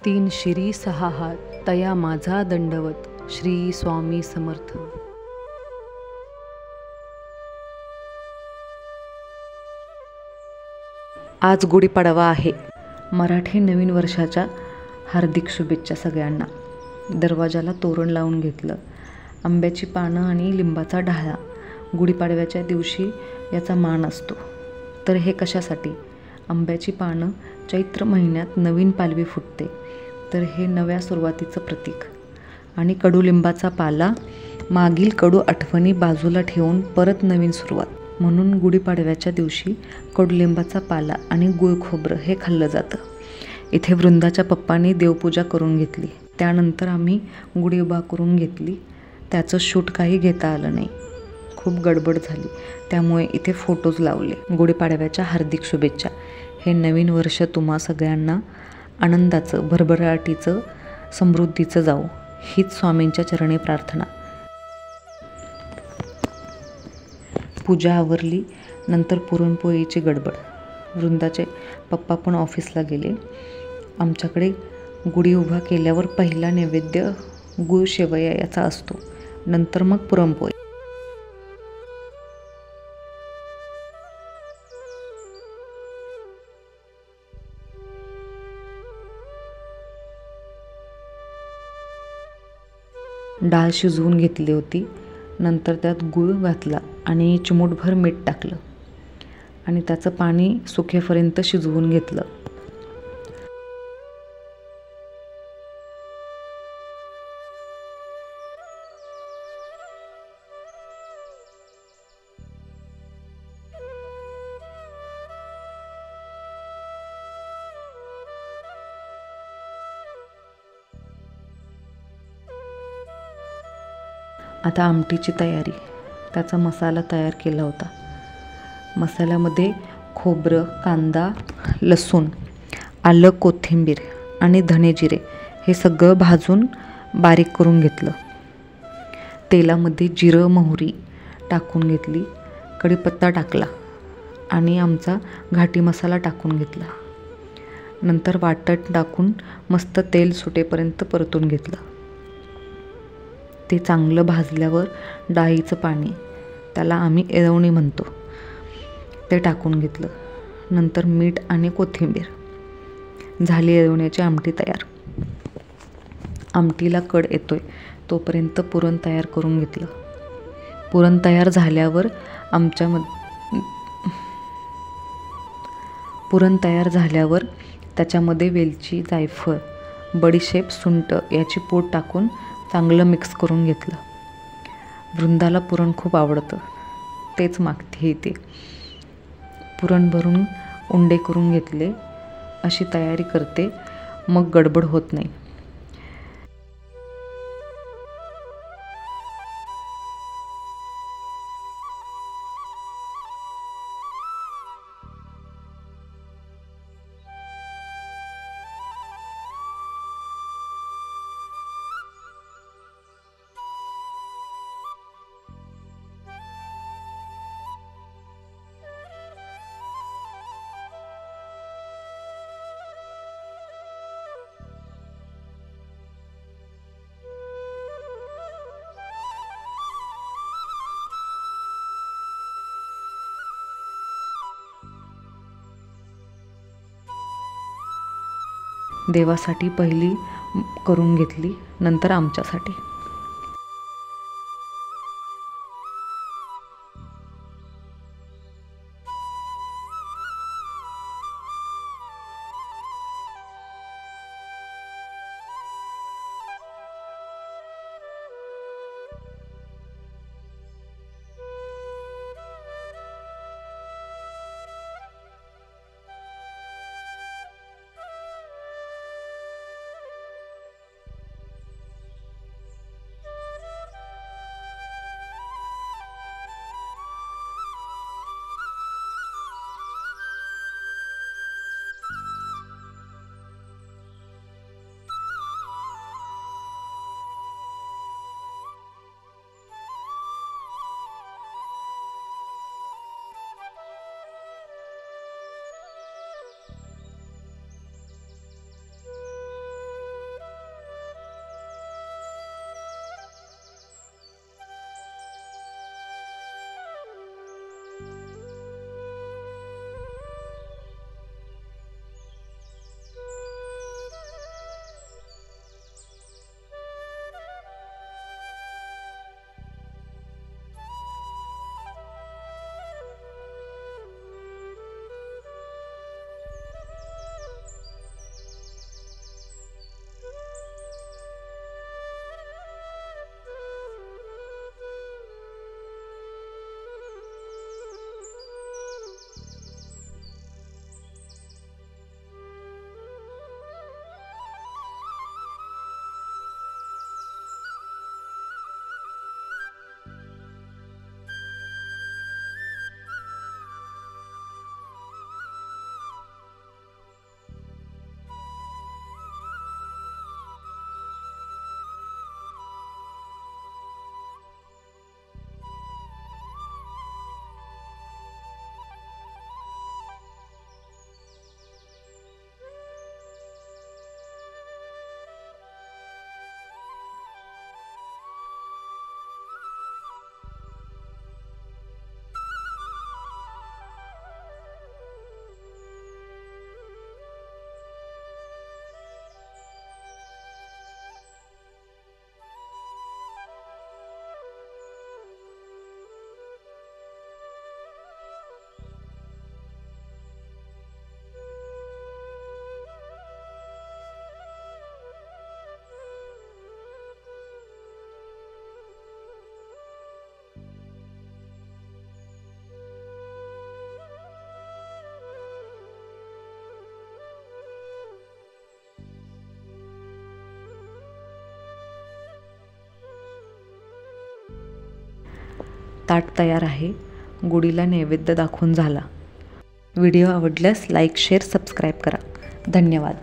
तीन शिरी सहा हात तया माझा दंडवत, श्री स्वामी समर्थ. आज गुढीपाडवा आहे. मराठी नवीन वर्षाच्या हार्दिक शुभेच्छा सगळ्यांना. दरवाजाला तोरण लावून घेतलं. आंब्याची पानं आणि लिंबाचा ढाळा. गुढीपाडव्याच्या दिवशी याचा मान असतो. तर हे कशासाठी? आंब्याची पानं चैत्र महिन्यात नवीन पालवी फुटते, तर हे नव्या सुरुवातीचं प्रतीक. आणि कडुलिंबाचा पाला, मागील कडू आठवणी बाजूला ठेवून परत नवीन सुरुवात. म्हणून गुढीपाडव्याच्या दिवशी कडुलिंबाचा पाला आणि गुळ खोबरं हे खाल्लं जातं. इथे वृंदाच्या पप्पांनी देवपूजा करून घेतली. त्यानंतर आम्ही गुढी उभा करून घेतली. त्याचं शूट काही घेता आलं नाही, खूप गडबड झाली, त्यामुळे इथे फोटोज लावले. गुढीपाडव्याच्या हार्दिक शुभेच्छा. हे नवीन वर्ष तुम्हा सगळ्यांना आनंदाचं, भरभराटीचं, समृद्धीचं जाऊ, हीच स्वामींच्या चरणी प्रार्थना. पूजा आवरली. नंतर पुरणपोळीची गडबड. वृंदाचे पप्पा पण ऑफिसला गेले. आमच्याकडे गुढी उभा केल्यावर पहिला नैवेद्य गुळ शेवया याचा असतो, नंतर मग पुरणपोळी. डाळ शिजवून घेतली होती. नंतर त्यात गूळ घातला आणि चिमूटभर मीठ टाकलं आणि त्याचं पाणी सुकेपर्यंत शिजवून घेतलं. आता आमटीची तयारी. त्याचा मसाला तयार केला होता. मसाल्यामध्ये खोबरं, कांदा, लसूण, आलं, कोथिंबीर आणि धणे जिरे हे सगळं भाजून बारीक करून घेतलं. तेलामध्ये जिरं, मोहरी टाकून घेतली. कढीपत्ता टाकला आणि आमचा घाटी मसाला टाकून घेतला. नंतर वाटण टाकून मस्त तेल सुटेपर्यंत परतून घेतलं. ते चांगलं भाजल्यावर डाळीचं पाणी, त्याला आम्ही येळवणी म्हणतो, ते टाकून घेतलं. नंतर मीठ आणि कोथिंबीर. झाली येळवण्याची आमटी तयार. आमटीला कड येतोय तोपर्यंत पुरण तयार करून घेतलं. पुरण तयार झाल्यावर त्याच्यामध्ये वेलची, जायफळ, बडीशेप, सुंठ याची पूड टाकून चांगलं मिक्स करून घेतलं. वृंदाला पुरण खूप आवडतं, तेच मागते इथे. पुरण भरून उंडे करून घेतले. अशी तयारी करते, मग गडबड होत नाही. देवासाठी पहिली करून घेतली, नंतर आमच्यासाठी. ताट तयार आहे. गुढीला नैवेद्य दाखवून झाला. व्हिडिओ आवडल्यास लाईक, शेअर, सबस्क्राईब करा. धन्यवाद.